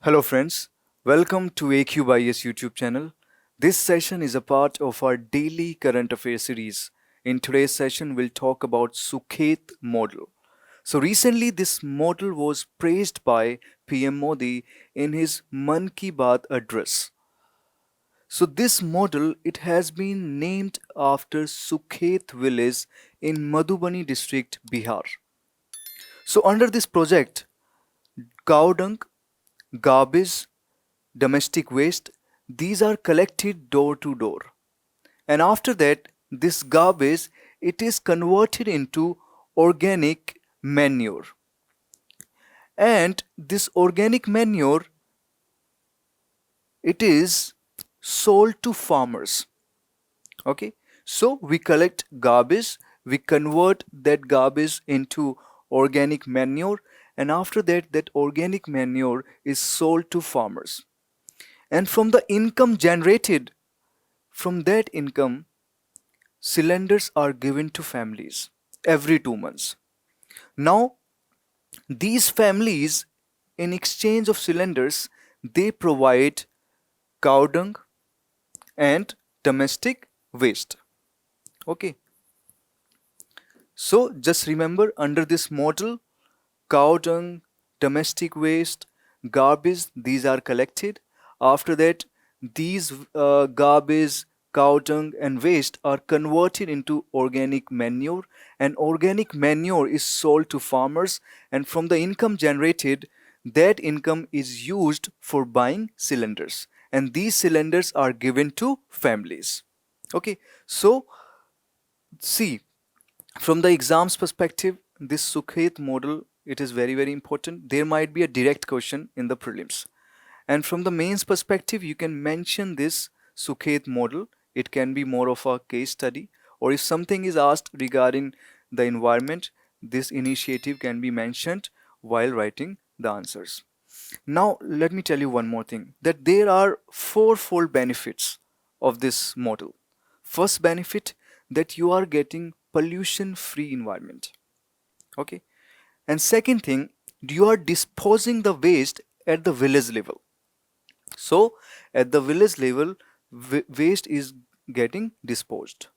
Hello friends, welcome to AQ by IAS YouTube channel. This session is a part of our daily current affairs series. In today's session, we'll talk about SUKHET model. So recently this model was praised by PM Modi in his Man Ki Baat address. So this model, it has been named after Sukhet village in Madhubani district, Bihar. So under this project, cow dung, garbage, domestic waste, these are collected door to door. And after that, this garbage, it is converted into organic manure. And this organic manure, it is sold to farmers. Okay, so we collect garbage, we convert that garbage into organic manure, and after that, that organic manure is sold to farmers. And from the income generated from that income, cylinders are given to families every 2 months. Now, these families, in exchange of cylinders, they provide cow dung and domestic waste. Okay, so just remember, under this model, cow dung, domestic waste, garbage, these are collected. After that, these garbage, cow dung, and waste are converted into organic manure, and organic manure is sold to farmers. And from the income generated, that income is used for buying cylinders, and these cylinders are given to families. Okay, so see, from the exams perspective, this Sukhet model, it is very important. There might be a direct question in the prelims, and from the mains perspective, you can mention this Sukhet model. It can be more of a case study, or if something is asked regarding the environment, this initiative can be mentioned while writing the answers. Now let me tell you one more thing, that there are fourfold benefits of this model. First benefit, that you are getting pollution free environment. Okay, and second thing, you are disposing the waste at the village level. So at the village level, waste is getting disposed.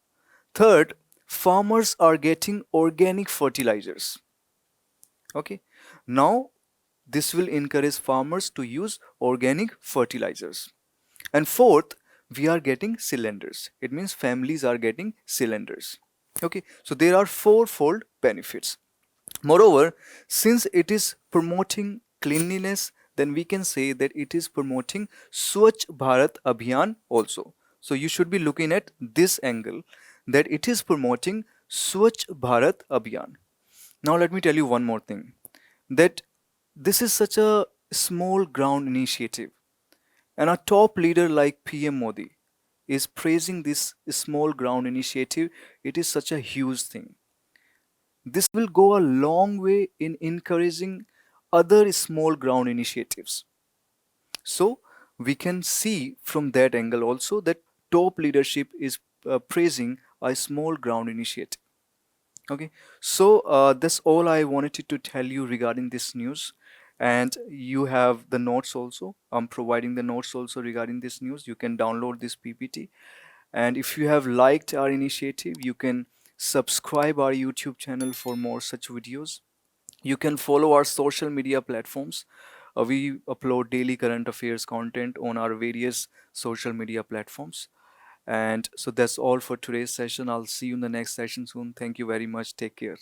Third, farmers are getting organic fertilizers. Okay, now this will encourage farmers to use organic fertilizers. And fourth, we are getting cylinders. It means families are getting cylinders. Okay, so there are fourfold benefits. Moreover, since it is promoting cleanliness, then we can say that it is promoting Swachh Bharat Abhiyan also. So you should be looking at this angle, that it is promoting Swachh Bharat Abhiyan. Now let me tell you one more thing, that this is such a small ground initiative, and a top leader like PM Modi is praising this small ground initiative. It is such a huge thing. This will go a long way in encouraging other small ground initiatives. So we can see from that angle also that top leadership is praising a small ground initiative. Okay, so that's all I wanted to tell you regarding this news. And you have the notes also. I'm providing the notes also regarding this news. You can download this PPT. And if you have liked our initiative, you can subscribe our YouTube channel for more such videos. You can follow our social media platforms. We upload daily current affairs content on our various social media platforms. And so that's all for today's session. I'll see you in the next session soon. Thank you very much. Take care.